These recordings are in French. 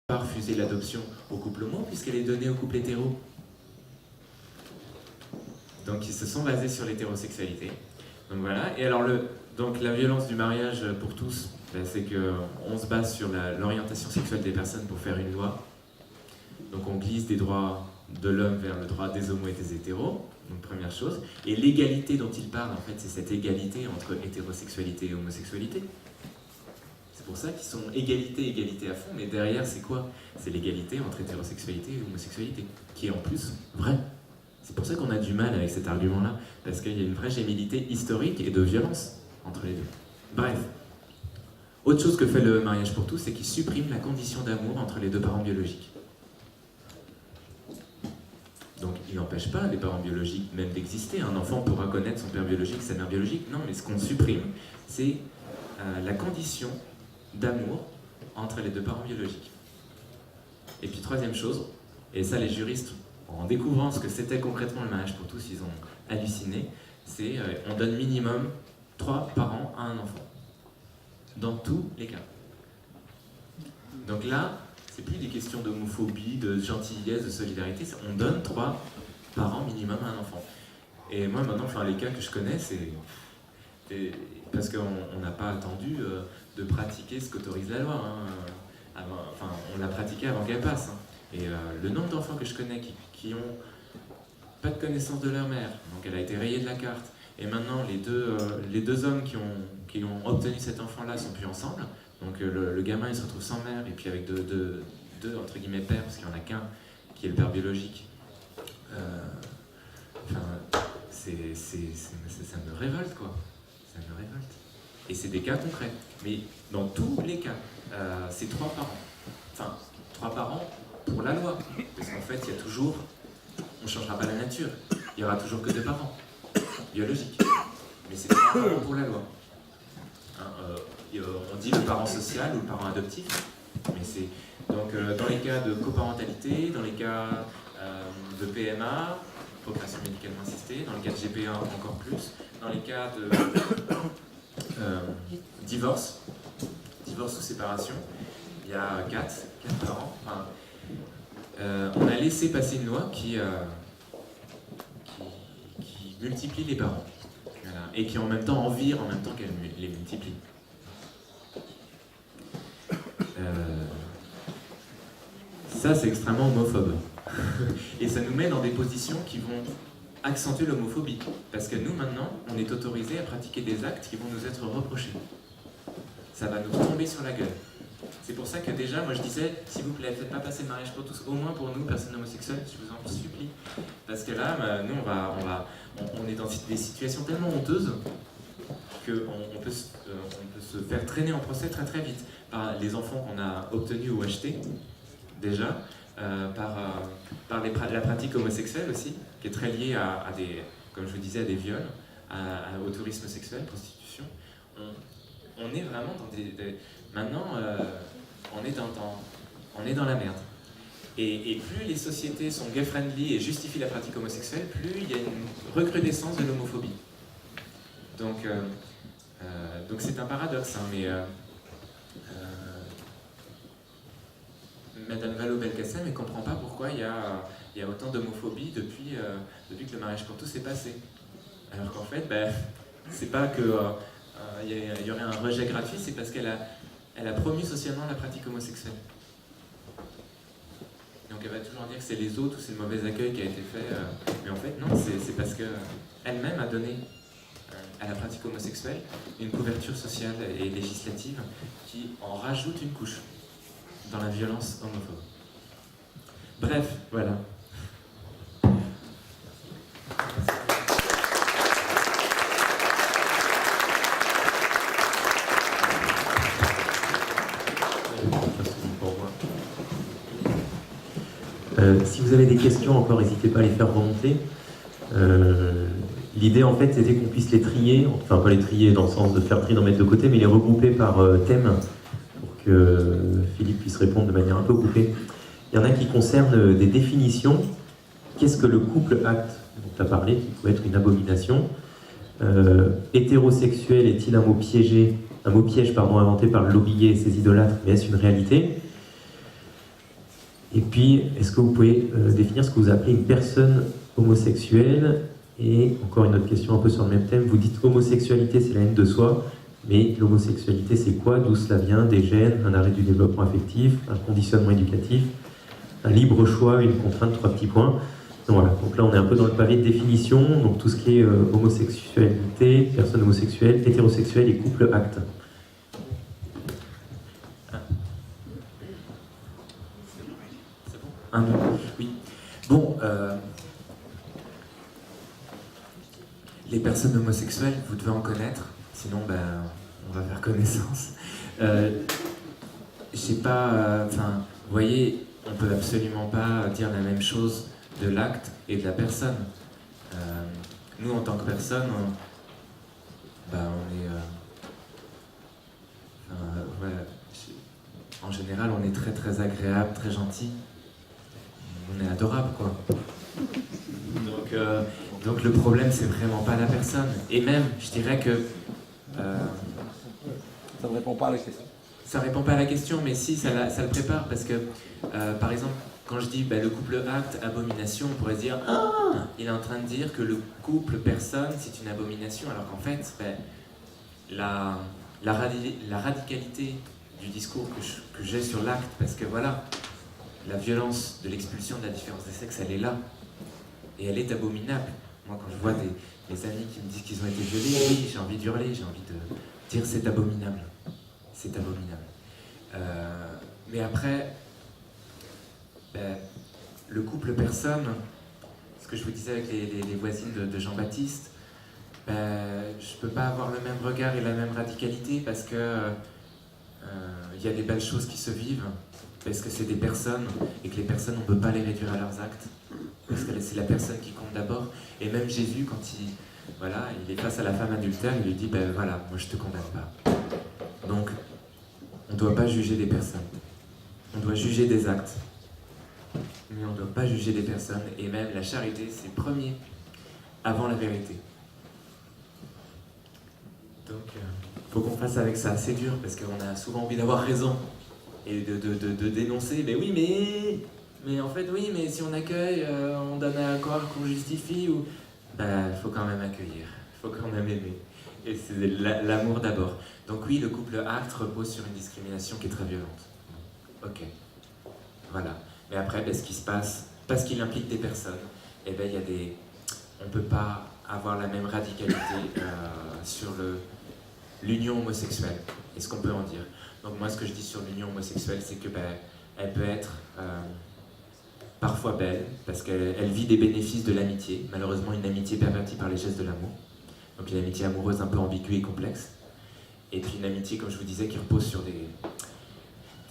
pas refuser l'adoption au couple homo puisqu'elle est donnée au couple hétéro. Donc ils se sont basés sur l'hétérosexualité. Donc voilà. Et alors donc la violence du mariage pour tous, ben, c'est qu'on se base sur l'orientation sexuelle des personnes pour faire une loi. Donc on glisse des droits de l'homme vers le droit des homos et des hétéros, donc première chose. Et l'égalité dont il parle, en fait, c'est cette égalité entre hétérosexualité et homosexualité. C'est pour ça qu'ils sont égalité à fond, mais derrière c'est quoi? C'est l'égalité entre hétérosexualité et homosexualité, qui est en plus vraie. C'est pour ça qu'on a du mal avec cet argument-là, parce qu'il y a une vraie gémilité historique et de violence entre les deux. Bref. Autre chose que fait le mariage pour tous, c'est qu'il supprime la condition d'amour entre les deux parents biologiques. Donc il n'empêche pas les parents biologiques même d'exister. Un enfant pourra connaître son père biologique, sa mère biologique. Non, mais ce qu'on supprime, c'est la condition d'amour entre les deux parents biologiques. Et puis troisième chose, et ça les juristes, en découvrant ce que c'était concrètement le mariage pour tous, ils ont halluciné, c'est on donne minimum 3 parents à un enfant. Dans tous les cas. Donc là, c'est plus des questions d'homophobie, de gentillesse, de solidarité, on donne 3 parents minimum à un enfant. Et moi maintenant, enfin, les cas que je connais, c'est parce qu'on n'a pas attendu de pratiquer ce qu'autorise la loi. Hein. Enfin, on l'a pratiqué avant qu'elle passe. Hein. Et le nombre d'enfants que je connais qui ont pas de connaissance de leur mère, donc elle a été rayée de la carte, et maintenant les deux hommes qui ont obtenu cet enfant-là sont plus ensemble. Donc le gamin il se retrouve sans mère et puis avec deux entre guillemets pères, parce qu'il n'y en a qu'un qui est le père biologique. Ça me révolte quoi. Ça me révolte. Et c'est des cas concrets. Mais dans tous les cas, c'est 3 parents. Enfin, 3 parents pour la loi. Parce qu'en fait, il y a toujours, on ne changera pas la nature. Il y aura toujours que 2 parents biologiques. Mais c'est 3 parents pour la loi. Hein, on dit le parent social ou le parent adoptif, mais c'est donc dans les cas de coparentalité, dans les cas de PMA, procréation médicalement assistée, dans les cas de GPA encore plus, dans les cas de divorce ou séparation, il y a 4 parents. Enfin, on a laissé passer une loi qui multiplie les parents, voilà, et qui en même temps en vire en même temps qu'elle les multiplie. Ça, c'est extrêmement homophobe. Et ça nous met dans des positions qui vont accentuer l'homophobie. Parce que nous, maintenant, on est autorisé à pratiquer des actes qui vont nous être reprochés. Ça va nous tomber sur la gueule. C'est pour ça que déjà, moi je disais, s'il vous plaît, faites pas passer le mariage pour tous, au moins pour nous, personnes homosexuelles, je vous en supplie. Parce que là, nous, on est dans des situations tellement honteuses qu'on peut se faire traîner en procès très très vite par les enfants qu'on a obtenus ou achetés, déjà, par la pratique homosexuelle aussi, qui est très liée à des, comme je vous disais, à des viols, au tourisme sexuel, prostitution. On est vraiment dans maintenant, on est dans la merde. Et plus les sociétés sont gay-friendly et justifient la pratique homosexuelle, plus il y a une recrudescence de l'homophobie. Donc c'est un paradoxe, hein, mais Madame Vallaud-Belkacem ne comprend pas pourquoi il y a autant d'homophobie depuis que le mariage pour tous est passé. Alors qu'en fait, c'est pas que il y aurait un rejet gratuit, c'est parce qu'elle a promu socialement la pratique homosexuelle. Donc elle va toujours dire que c'est les autres ou c'est le mauvais accueil qui a été fait. Mais en fait, non, c'est parce qu'elle-même a donné à la pratique homosexuelle une couverture sociale et législative qui en rajoute une couche dans la violence homophobe. Bref, voilà. Si vous avez des questions encore, n'hésitez pas à les faire remonter. L'idée en fait c'était qu'on puisse les trier, enfin pas les trier dans le sens de faire trier, d'en mettre de côté, mais les regrouper par thème pour que Philippe puisse répondre de manière un peu coupée. Il y en a qui concernent des définitions. Qu'est-ce que le couple acte dont tu as parlé, qui peut être une abomination? Hétérosexuel est-il un mot piège inventé par le lobbyé et ses idolâtres, mais est-ce une réalité? Et puis, est-ce que vous pouvez définir ce que vous appelez une personne homosexuelle? Et encore une autre question un peu sur le même thème. Vous dites homosexualité, c'est la haine de soi, mais l'homosexualité, c'est quoi? D'où cela vient? Des gènes, un arrêt du développement affectif, un conditionnement éducatif, un libre choix, une contrainte, 3 petits points. Donc voilà, donc là on est un peu dans le pavé de définition, donc tout ce qui est homosexualité, personne homosexuelle, hétérosexuelle et couple acte. C'est bon? Un, deux. Oui. Bon, les personnes homosexuelles, vous devez en connaître, sinon ben, on va faire connaissance. Je sais pas, enfin, vous voyez, on peut absolument pas dire la même chose de l'acte et de la personne. Nous, en tant que personne, on est... voilà, en général, on est très très agréable, très gentil. On est adorable, quoi. Donc le problème, c'est vraiment pas la personne. Et même, je dirais que... ça ne répond pas à la question. Ça répond pas à la question, mais si, ça le prépare, parce que, par exemple, quand je dis le couple acte, abomination, on pourrait se dire « Ah, il est en train de dire que le couple personne, c'est une abomination », alors qu'en fait, la radicalité du discours que j'ai sur l'acte, parce que voilà, la violence de l'expulsion de la différence des sexes, elle est là, et elle est abominable. Moi, quand je vois des amis qui me disent qu'ils ont été violés, oui, j'ai envie d'hurler, j'ai envie de dire « c'est abominable ». C'est abominable. Mais après, le couple personne, ce que je vous disais avec les voisines de Jean-Baptiste, je ne peux pas avoir le même regard et la même radicalité parce que il y a des belles choses qui se vivent, parce que c'est des personnes et que les personnes, on ne peut pas les réduire à leurs actes, parce que c'est la personne qui compte d'abord. Et même Jésus, quand il est face à la femme adultère, il lui dit voilà, moi je te condamne pas. Donc, on ne doit pas juger des personnes. On doit juger des actes. Mais on ne doit pas juger des personnes. Et même la charité, c'est premier, avant la vérité. Donc, il faut qu'on fasse avec ça. C'est dur, parce qu'on a souvent envie d'avoir raison. Et de dénoncer. Mais oui, mais en fait, oui, mais si on accueille, on donne à croire qu'on justifie. Il faut quand même accueillir. Il faut quand même aimer. Et c'est l'amour d'abord. Donc oui, le couple acte repose sur une discrimination qui est très violente. Ok. Voilà. Mais après, ce qui se passe, parce qu'il implique des personnes, il y a des... On ne peut pas avoir la même radicalité sur l'union homosexuelle. Est-ce qu'on peut en dire? Donc moi, ce que je dis sur l'union homosexuelle, c'est que elle peut être parfois belle, parce qu'elle vit des bénéfices de l'amitié. Malheureusement, une amitié pervertie par les gestes de l'amour. Donc une amitié amoureuse un peu ambiguë et complexe. Et puis une amitié, comme je vous disais, qui repose sur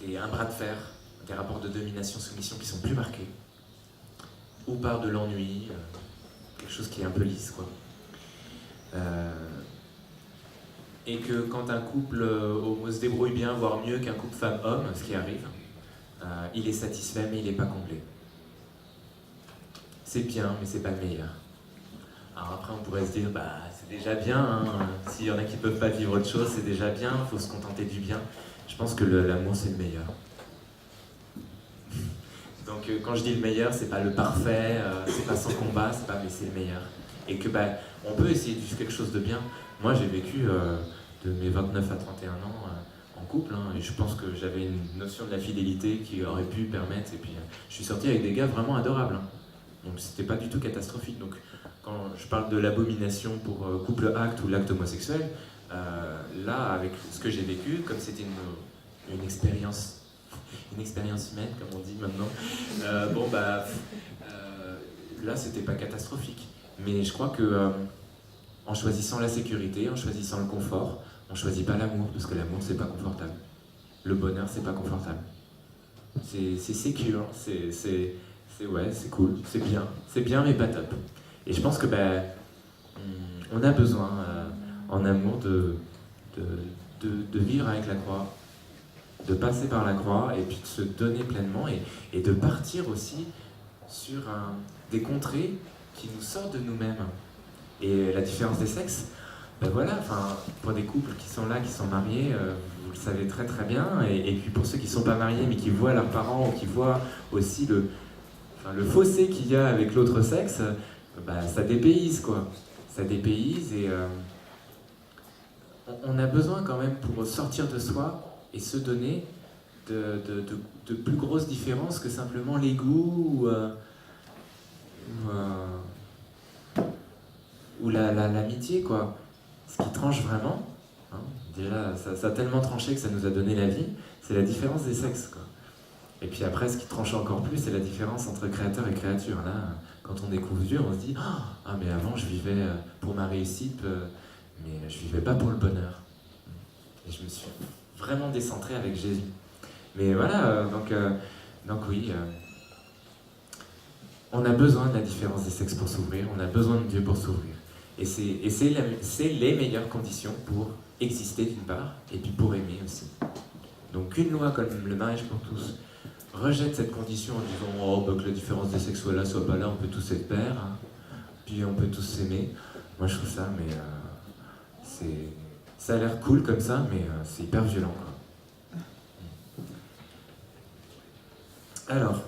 un bras de fer, des rapports de domination-soumission qui sont plus marqués. Ou par de l'ennui, quelque chose qui est un peu lisse, quoi. Et que quand un couple homo se débrouille bien, voire mieux qu'un couple femme-homme, ce qui arrive, il est satisfait mais il n'est pas comblé. C'est bien, mais c'est pas le meilleur. Alors après, on pourrait se dire, c'est déjà bien, hein. S'il y en a qui ne peuvent pas vivre autre chose, c'est déjà bien, il faut se contenter du bien. Je pense que l'amour, c'est le meilleur. Donc quand je dis le meilleur, c'est pas le parfait, c'est pas sans combat, mais c'est le meilleur. Et que on peut essayer de vivre quelque chose de bien. Moi, j'ai vécu de mes 29 à 31 ans en couple, hein, et je pense que j'avais une notion de la fidélité qui aurait pu permettre, et puis je suis sorti avec des gars vraiment adorables, hein. Donc c'était pas du tout catastrophique. Donc quand je parle de l'abomination pour couple acte ou l'acte homosexuel, là, avec ce que j'ai vécu, comme c'était une expérience humaine, comme on dit maintenant, là, c'était pas catastrophique. Mais je crois que en choisissant la sécurité, en choisissant le confort, on choisit pas l'amour, parce que l'amour, c'est pas confortable. Le bonheur, c'est pas confortable. C'est secure, c'est cool, c'est bien, mais pas top. Et je pense que on a besoin en amour de vivre avec la croix, de passer par la croix et puis de se donner pleinement et de partir aussi sur des contrées qui nous sortent de nous-mêmes. Et la différence des sexes, ben voilà, enfin, pour des couples qui sont là, qui sont mariés, vous le savez très très bien, et puis pour ceux qui ne sont pas mariés mais qui voient leurs parents ou qui voient aussi le fossé qu'il y a avec l'autre sexe, bah, ça dépayse quoi. Ça dépayse et on a besoin quand même pour sortir de soi et se donner de plus grosses différences que simplement les goûts ou l'amitié quoi. Ce qui tranche vraiment, hein, déjà ça a tellement tranché que ça nous a donné la vie, c'est la différence des sexes quoi. Et puis après, ce qui tranche encore plus, c'est la différence entre créateur et créature. Là, quand on découvre Dieu, on se dit ah, mais avant, je vivais pour ma réussite, mais je vivais pas pour le bonheur. Et je me suis vraiment décentré avec Jésus. Mais voilà, donc oui, on a besoin de la différence des sexes pour s'ouvrir, on a besoin de Dieu pour s'ouvrir. Et c'est les meilleures conditions pour exister d'une part, et puis pour aimer aussi. Donc une loi comme le mariage pour tous rejette cette condition en disant oh, bah, que la différence des sexes soit là, soit pas là, on peut tous être pères, hein, puis on peut tous s'aimer. Moi je trouve ça, mais ça a l'air cool comme ça, mais c'est hyper violent quoi. Alors,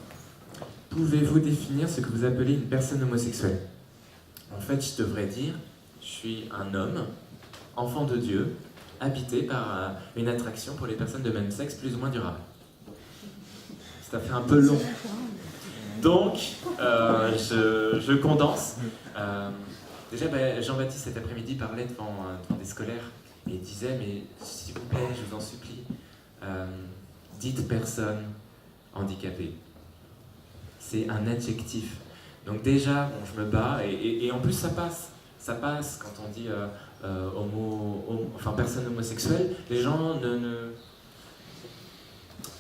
pouvez-vous définir ce que vous appelez une personne homosexuelle? En fait, je devrais dire, je suis un homme, enfant de Dieu, habité par une attraction pour les personnes de même sexe plus ou moins durable. Ça fait un peu long. Donc, je condense. Déjà, Jean-Baptiste cet après-midi parlait devant des scolaires et il disait, mais s'il vous plaît, je vous en supplie, dites personne handicapée. C'est un adjectif. Donc déjà, bon, je me bats et en plus ça passe. Ça passe quand on dit personne homosexuelle. Les gens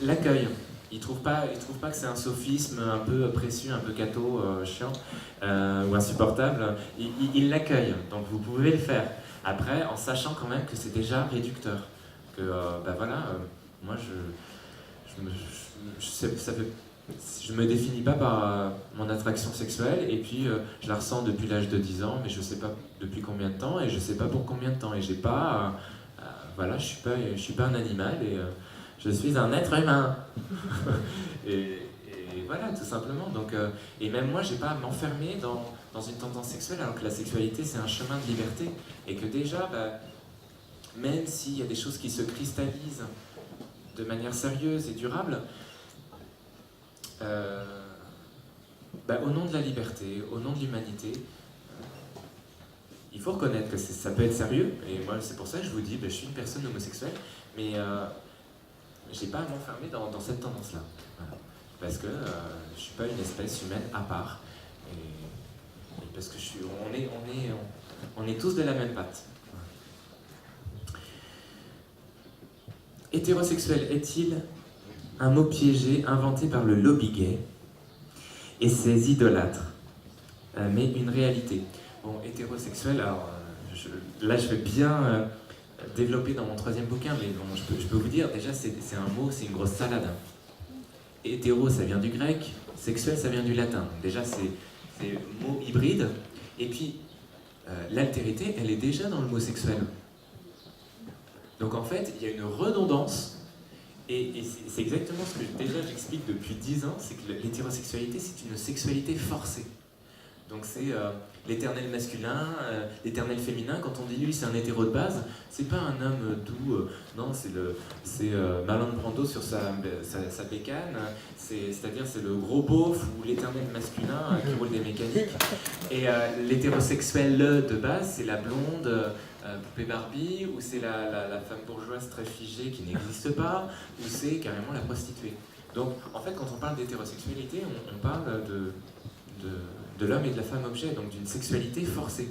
l'accueillent. Ils trouvent pas que c'est un sophisme un peu précieux, un peu catho, chiant ou insupportable. Ils l'accueillent, donc vous pouvez le faire. Après, en sachant quand même que c'est déjà réducteur. Que moi je me définis pas par mon attraction sexuelle et puis je la ressens depuis l'âge de 10 ans, mais je sais pas depuis combien de temps et je sais pas pour combien de temps. Et j'ai pas, je suis pas un animal et je suis un être humain. et voilà, tout simplement. Donc, et même moi, j'ai pas à m'enfermer dans une tendance sexuelle, alors que la sexualité, c'est un chemin de liberté. Et que déjà, même s'il y a des choses qui se cristallisent de manière sérieuse et durable, au nom de la liberté, au nom de l'humanité, il faut reconnaître que ça peut être sérieux. Et moi, c'est pour ça que je vous dis, je suis une personne homosexuelle, mais j'ai pas à m'enfermer dans cette tendance-là. Voilà. Parce que je suis pas une espèce humaine à part. Et parce que on est tous de la même patte. Hétérosexuel est-il un mot piégé inventé par le lobby gay et ses idolâtres, mais une réalité? Bon, hétérosexuel, alors je vais bien développer dans mon troisième bouquin, mais bon, je peux vous dire, déjà c'est un mot, c'est une grosse salade. Hétéro, ça vient du grec, sexuel, ça vient du latin. Déjà c'est mot hybride, et puis l'altérité, elle est déjà dans le mot sexuel. Donc en fait, il y a une redondance, et c'est exactement ce que j'explique depuis 10 ans, c'est que l'hétérosexualité, c'est une sexualité forcée. Donc c'est l'éternel masculin, l'éternel féminin. Quand on dit lui c'est un hétéro de base, c'est pas un homme doux, non, c'est Marlon Brando sur sa bécane, c'est-à-dire c'est le gros beauf ou l'éternel masculin qui roule des mécaniques. Et l'hétérosexuel de base, c'est la blonde poupée Barbie, ou c'est la femme bourgeoise très figée qui n'existe pas, ou c'est carrément la prostituée. Donc en fait quand on parle d'hétérosexualité, on parle de l'homme et de la femme objet, donc d'une sexualité forcée.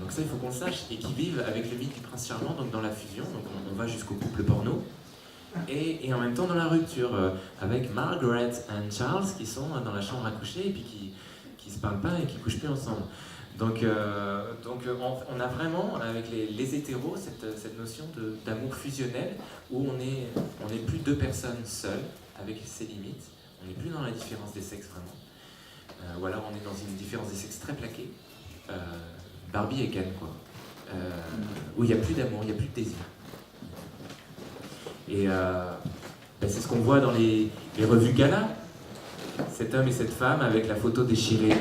Donc ça, il faut qu'on le sache, et qui vivent avec le mythe du prince charmant, donc dans la fusion, donc on va jusqu'au couple porno, et en même temps dans la rupture, avec Margaret et Charles qui sont dans la chambre à coucher, et puis qui se parlent pas et qui couchent plus ensemble. Donc on a vraiment, avec les hétéros, cette notion d'amour fusionnel, où on est plus deux personnes seules, avec ses limites, on n'est plus dans la différence des sexes vraiment. Ou alors on est dans une différence des sexes très plaquée. Barbie et Ken, quoi. où il n'y a plus d'amour, il n'y a plus de désir. Et c'est ce qu'on voit dans les revues Gala. Cet homme et cette femme avec la photo déchirée.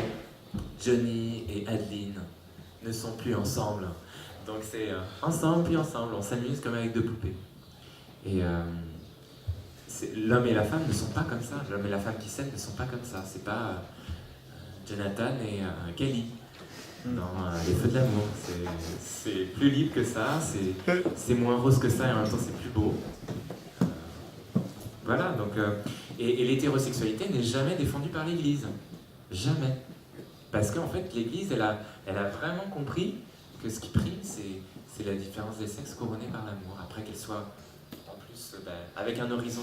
Johnny et Adeline ne sont plus ensemble. Donc c'est ensemble puis ensemble, on s'amuse comme avec deux poupées. Et l'homme et la femme ne sont pas comme ça. L'homme et la femme qui s'aiment ne sont pas comme ça. C'est pas Jonathan et Kelly dans Les Feux de l'amour. C'est plus libre que ça, c'est moins rose que ça et en même temps c'est plus beau. Voilà, donc... et l'hétérosexualité n'est jamais défendue par l'Église. Jamais. Parce qu'en fait, l'Église, elle a vraiment compris que ce qui prime, c'est la différence des sexes couronnée par l'amour. Après qu'elle soit, en plus, avec un horizon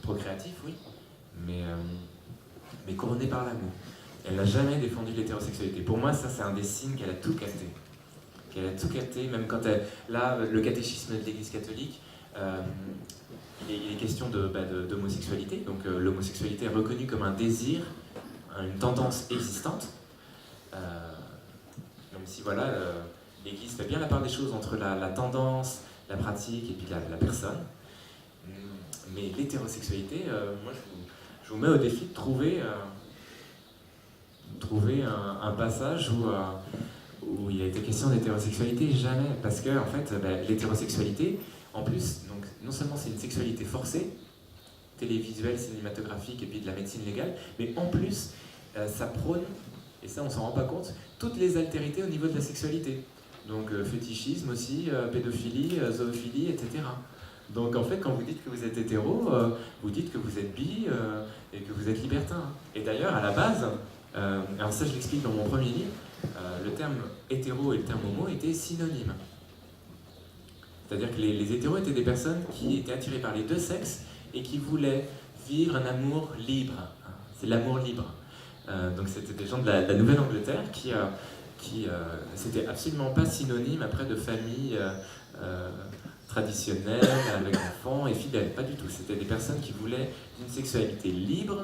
procréatif, oui, mais couronnée par l'amour. Elle n'a jamais défendu l'hétérosexualité. Pour moi, ça, c'est un des signes qu'elle a tout capté. Qu'elle a tout capté, même quand elle... Là, le catéchisme de l'Église catholique, il est question d'homosexualité. Donc l'homosexualité est reconnue comme un désir, une tendance existante. Même si voilà, l'Église fait bien la part des choses entre la tendance, la pratique et puis la personne. Mais l'hétérosexualité, moi je vous mets au défi de trouver un passage où il a été question d'hétérosexualité. Jamais. Parce que en fait, l'hétérosexualité, en plus, donc, non seulement c'est une sexualité forcée, télévisuelle, cinématographique et puis de la médecine légale, mais en plus, ça prône, et ça on s'en rend pas compte, toutes les altérités au niveau de la sexualité. Donc fétichisme aussi, pédophilie, zoophilie, etc. Donc en fait, quand vous dites que vous êtes hétéro, vous dites que vous êtes bi et que vous êtes libertin. Et d'ailleurs, à la base, alors ça je l'explique dans mon premier livre, le terme hétéro et le terme homo étaient synonymes. C'est-à-dire que les hétéros étaient des personnes qui étaient attirées par les deux sexes et qui voulaient vivre un amour libre. C'est l'amour libre. Donc c'était des gens de la Nouvelle-Angleterre qui c'était absolument pas synonyme après de famille traditionnelle, avec enfants et fidèles. Pas du tout. C'était des personnes qui voulaient une sexualité libre,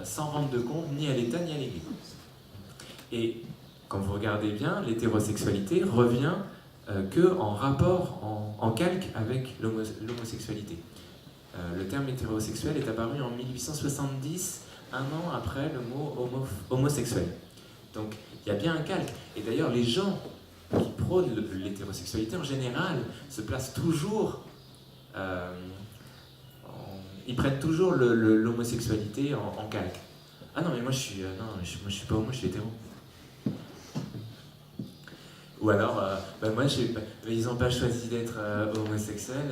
sans rendre de compte ni à l'État ni à l'Église. Et quand vous regardez bien, l'hétérosexualité revient que en rapport, en calque avec l'homosexualité. Le terme hétérosexuel est apparu en 1870, un an après le mot homosexuel. Donc il y a bien un calque. Et d'ailleurs, les gens qui prônent l'hétérosexualité en général se placent toujours, ils prennent toujours l'homosexualité en calque. Ah non, mais moi je suis pas homo, je suis hétéro. Ou alors, moi, ils n'ont pas choisi d'être homosexuels,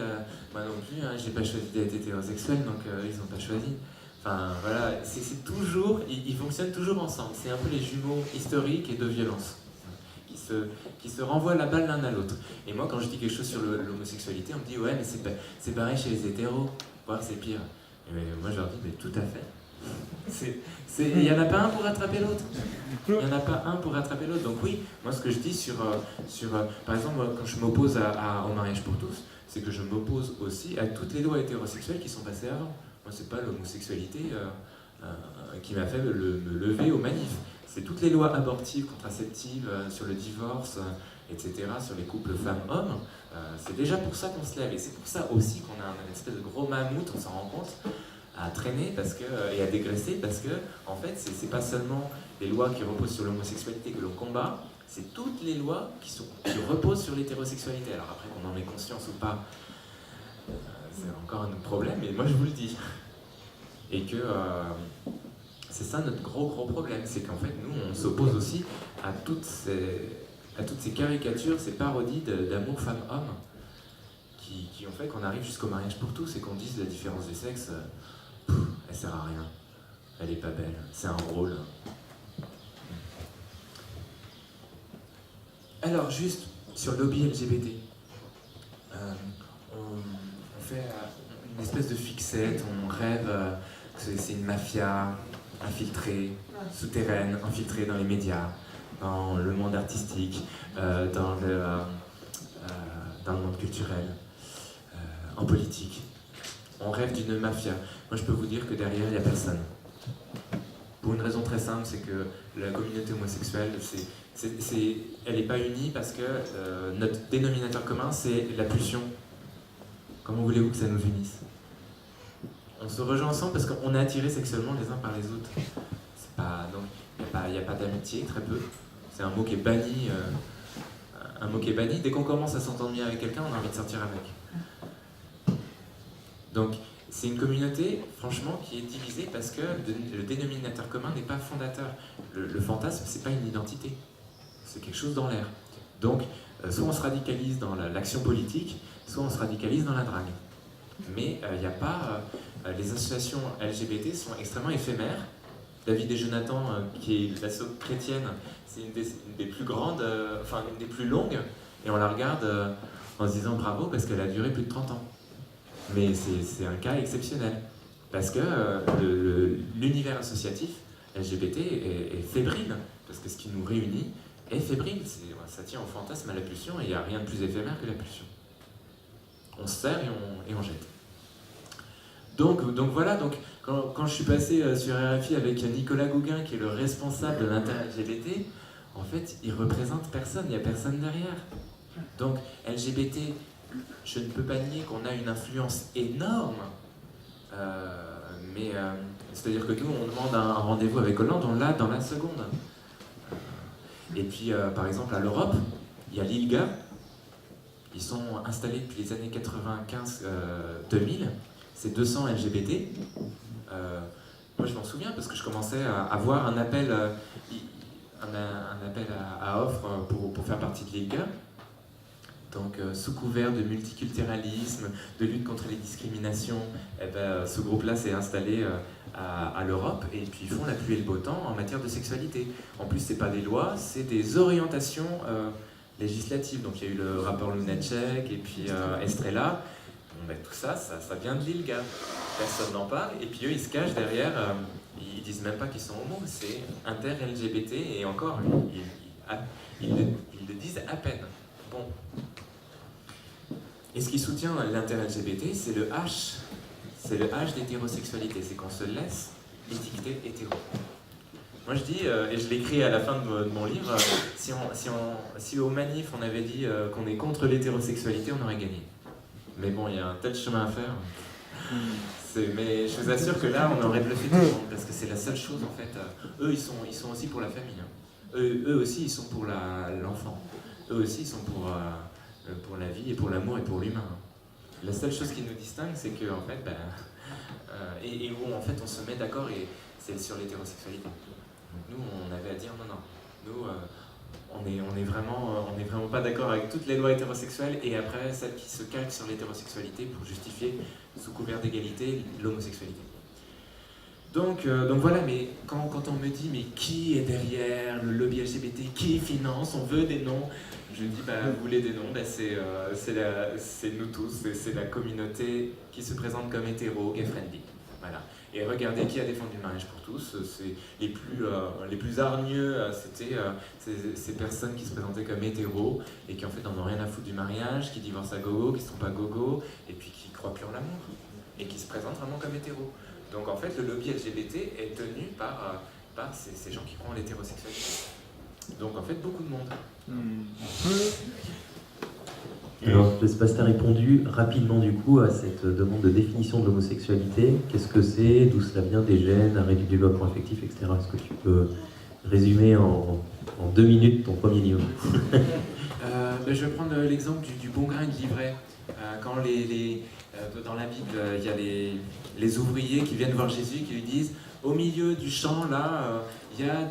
moi non plus, j'ai pas choisi d'être hétérosexuel, donc ils n'ont pas choisi. Enfin, voilà, c'est toujours, ils fonctionnent toujours ensemble. C'est un peu les jumeaux historiques et de violence, qui se renvoient la balle l'un à l'autre. Et moi, quand je dis quelque chose sur l'homosexualité, on me dit, ouais, mais c'est pareil chez les hétéros, voire c'est pire. Et moi, je leur dis, mais tout à fait. Il n'y en a pas un pour rattraper l'autre. Il n'y en a pas un pour rattraper l'autre. Donc oui, moi ce que je dis par exemple, quand je m'oppose au mariage pour tous, c'est que je m'oppose aussi à toutes les lois hétérosexuelles qui sont passées avant. Moi c'est pas l'homosexualité qui m'a fait me lever aux manifs. C'est toutes les lois abortives, contraceptives, sur le divorce, etc., sur les couples femmes-hommes. C'est déjà pour ça qu'on se lève. Et c'est pour ça aussi qu'on a une espèce de gros mammouth, on s'en rend compte, à traîner et à dégraisser, parce que en fait c'est pas seulement les lois qui reposent sur l'homosexualité que l'on combat, c'est toutes les lois qui reposent sur l'hétérosexualité. Alors après qu'on en ait conscience ou pas, c'est encore un autre problème, mais moi je vous le dis. Et que c'est ça notre gros problème, c'est qu'en fait nous on s'oppose aussi à toutes ces caricatures, ces parodies d'amour femme-homme qui ont fait qu'on arrive jusqu'au mariage pour tous et qu'on dise la différence des sexes, elle sert à rien, elle est pas belle, c'est un rôle. Alors juste sur le lobby LGBT, on fait une espèce de fixette, on rêve que c'est une mafia infiltrée, souterraine, infiltrée dans les médias, dans le monde artistique, dans le monde culturel, en politique. On rêve d'une mafia. Moi, je peux vous dire que derrière, il n'y a personne. Pour une raison très simple, c'est que la communauté homosexuelle, elle n'est pas unie parce que notre dénominateur commun, c'est la pulsion. Comment voulez-vous que ça nous unisse? On se rejoint ensemble parce qu'on est attirés sexuellement les uns par les autres. Donc, il n'y a pas d'amitié, très peu. C'est un mot qui est banni. Dès qu'on commence à s'entendre bien avec quelqu'un, on a envie de sortir avec. Donc, c'est une communauté, franchement, qui est divisée parce que le dénominateur commun n'est pas fondateur. Le fantasme, c'est pas une identité. C'est quelque chose dans l'air. Donc, soit on se radicalise dans l'action politique, soit on se radicalise dans la drague. Mais il n'y a pas... les associations LGBT sont extrêmement éphémères. La vie des Jonathan, qui est l'asso chrétienne, c'est une des plus grandes, une des plus longues, et on la regarde en se disant bravo parce qu'elle a duré plus de 30 ans. Mais c'est un cas exceptionnel, parce que l'univers associatif LGBT est fébrile, parce que ce qui nous réunit est fébrile, ça tient au fantasme, à la pulsion, et il n'y a rien de plus éphémère que la pulsion. On se sert et on jette. Donc voilà, quand je suis passé sur RFI avec Nicolas Gauguin, qui est le responsable de l'inter-LGBT, en fait, il représente personne, il n'y a personne derrière. Donc, LGBT, je ne peux pas nier qu'on a une influence énorme, mais c'est-à-dire que nous, on demande un rendez-vous avec Hollande, on l'a dans la seconde. Et puis, par exemple, à l'Europe, il y a l'ILGA, ils sont installés depuis les années 95-2000, c'est 200 LGBT. Moi, je m'en souviens parce que je commençais à avoir un appel à offre pour faire partie de l'ILGA. Donc, sous couvert de multiculturalisme, de lutte contre les discriminations, ce groupe-là s'est installé à l'Europe et puis ils font la pluie et le beau temps en matière de sexualité. En plus, c'est pas des lois, c'est des orientations législatives. Donc, il y a eu le rapport Lunacek et puis Estrella. Tout ça vient de l'ILGA. Personne n'en parle, et puis eux, ils se cachent derrière, ils disent même pas qu'ils sont homo, c'est inter-LGBT, et encore, ils le disent à peine. Bon. Et ce qui soutient l'inter-LGBT, c'est le H. C'est le H d'hétérosexualité, c'est qu'on se laisse étiqueter hétéro. Moi je dis, et je l'écris à la fin de mon livre, si au manif on avait dit qu'on est contre l'hétérosexualité, on aurait gagné. Mais bon, il y a un tel chemin à faire. Mais je vous assure que là, on aurait bluffé tout le monde, parce que c'est la seule chose, en fait. Eux, ils sont aussi pour la famille. Hein. Eux aussi, ils sont pour l'enfant. Eux aussi, ils sont pour la vie et pour l'amour et pour l'humain. La seule chose qui nous distingue, c'est que, en fait, et où, en fait, on se met d'accord, et c'est sur l'hétérosexualité. Donc nous, on avait à dire non. Nous, on est vraiment pas d'accord avec toutes les lois hétérosexuelles et après celles qui se calquent sur l'hétérosexualité pour justifier, sous couvert d'égalité, l'homosexualité. Donc voilà, mais quand on me dit mais qui est derrière le lobby LGBT, qui finance, on veut des noms, je dis vous voulez des noms, c'est nous tous, c'est la communauté qui se présente comme hétéro, gay friendly. Voilà. Et regardez qui a défendu le mariage pour tous, c'est les plus hargneux, c'était ces personnes qui se présentaient comme hétéros et qui en fait n'en ont rien à foutre du mariage, qui divorcent à gogo, qui ne sont pas gogo, et puis qui croient plus en l'amour, et qui se présentent vraiment comme hétéros. Donc en fait le lobby LGBT est tenu par ces gens qui croient en l'hétérosexualité. Donc en fait beaucoup de monde. Alors, je ne sais pas si tu as répondu rapidement du coup à cette demande de définition de l'homosexualité. Qu'est-ce que c'est? D'où cela vient? Des gènes, arrêt du développement affectif, etc. Est-ce que tu peux résumer en 2 minutes ton premier livre? Je vais prendre l'exemple du bon grain de livret. Quand dans la Bible, il y a les ouvriers qui viennent voir Jésus qui lui disent « Au milieu du champ, là, il y a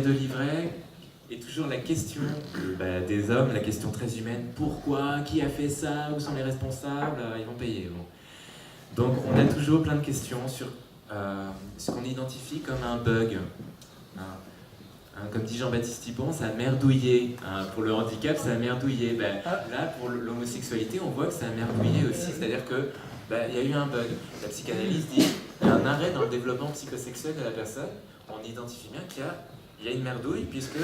de l'ivraie ». Et toujours la question des hommes, la question très humaine, pourquoi, qui a fait ça, où sont les responsables, ils vont payer. Bon. Donc on a toujours plein de questions sur ce qu'on identifie comme un bug. Comme dit Jean-Baptiste Thibon, ça a merdouillé. Pour le handicap, ça a merdouillé. Là, pour l'homosexualité, on voit que ça a merdouillé aussi, c'est-à-dire que il y a eu un bug. La psychanalyse dit qu'il y a un arrêt dans le développement psychosexuel de la personne. On identifie bien qu'il y a une merdouille, puisque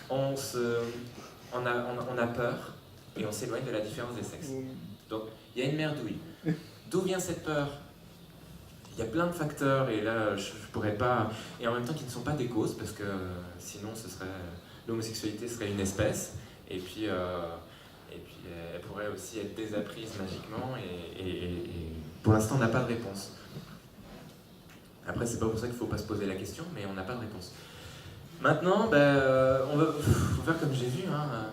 on a peur et on s'éloigne de la différence des sexes. Donc, il y a une merdouille. D'où vient cette peur? il y a plein de facteurs, et là, je pourrais pas... Et en même temps, qui ne sont pas des causes, parce que sinon, l'homosexualité serait une espèce, et puis elle pourrait aussi être désapprise magiquement, et pour l'instant, on n'a pas de réponse. Après, c'est pas pour ça qu'il ne faut pas se poser la question, mais on n'a pas de réponse. Maintenant, on va faire comme Jésus. Hein.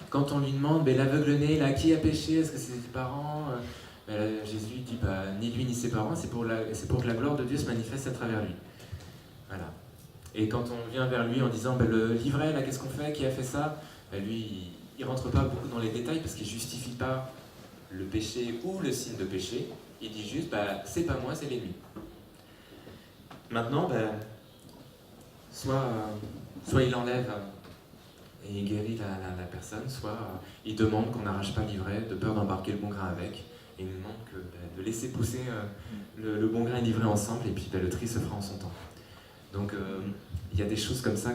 Quand on lui demande, l'aveugle-né, là, qui a péché? Est-ce que c'est ses parents? Jésus dit, ni lui ni ses parents, c'est pour que la gloire de Dieu se manifeste à travers lui. Voilà. Et quand on vient vers lui en disant, le livret, là, qu'est-ce qu'on fait? Qui a fait ça? Lui, il ne rentre pas beaucoup dans les détails parce qu'il ne justifie pas le péché ou le signe de péché. Il dit juste, c'est pas moi, c'est l'ennemi. Maintenant, soit il enlève et il guérit la personne, soit il demande qu'on n'arrache pas le livret de peur d'embarquer le bon grain avec, et il nous demande de laisser pousser le bon grain et l'ivraie ensemble, et puis le tri se fera en son temps. Donc il y a des choses comme ça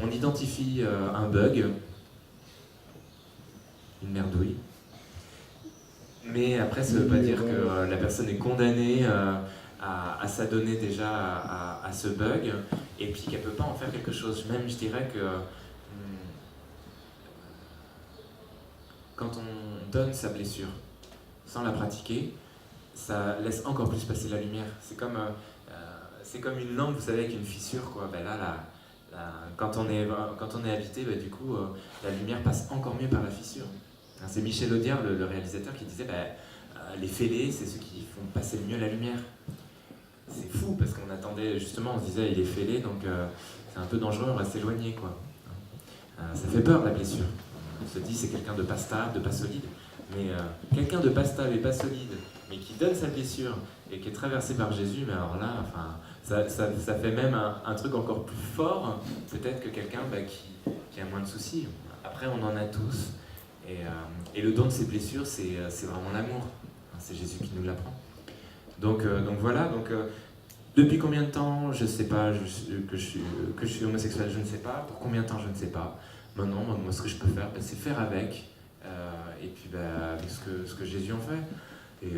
on identifie un bug, une merdouille, mais après ça ne veut pas dire que la personne est condamnée à s'adonner déjà à ce bug, et puis qu'elle ne peut pas en faire quelque chose. Même je dirais que quand on donne sa blessure sans la pratiquer, ça laisse encore plus passer la lumière. C'est comme une lampe, vous savez, avec une fissure, quoi. Quand on est habité, du coup, la lumière passe encore mieux par la fissure. C'est Michel Audiard, le réalisateur, qui disait les fêlés, c'est ceux qui font passer le mieux la lumière. C'est fou, parce qu'on attendait, justement, on se disait, il est fêlé, donc c'est un peu dangereux, on reste éloigné, quoi. Ça fait peur, la blessure. On se dit, c'est quelqu'un de pas stable, de pas solide. Mais quelqu'un de pas stable et pas solide, mais qui donne sa blessure et qui est traversé par Jésus, mais alors là, ça fait même un truc encore plus fort, peut-être que quelqu'un qui a moins de soucis. Après, on en a tous. Et le don de ces blessures, c'est vraiment l'amour. C'est Jésus qui nous l'apprend. Donc voilà. Depuis combien de temps, je ne sais pas, que je suis homosexuel, je ne sais pas. Pour combien de temps, je ne sais pas. Maintenant, moi, ce que je peux faire, c'est faire avec. Et puis avec ce que Jésus en fait. Et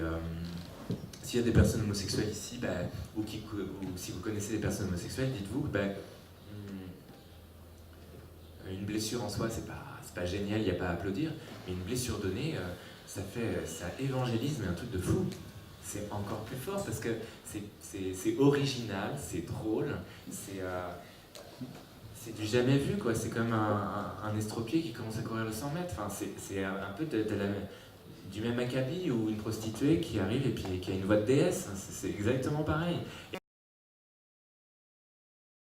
s'il y a des personnes homosexuelles ici, ou si vous connaissez des personnes homosexuelles, dites-vous que une blessure en soi, c'est pas génial, il n'y a pas à applaudir, mais une blessure donnée, ça évangélise, mais un truc de fou. C'est encore plus fort parce que c'est original, c'est drôle, c'est du jamais vu, quoi. C'est comme un estropié qui commence à courir le 100 mètres. Enfin, c'est un peu du même acabit, ou une prostituée qui arrive et puis qui a une voix de déesse. C'est exactement pareil.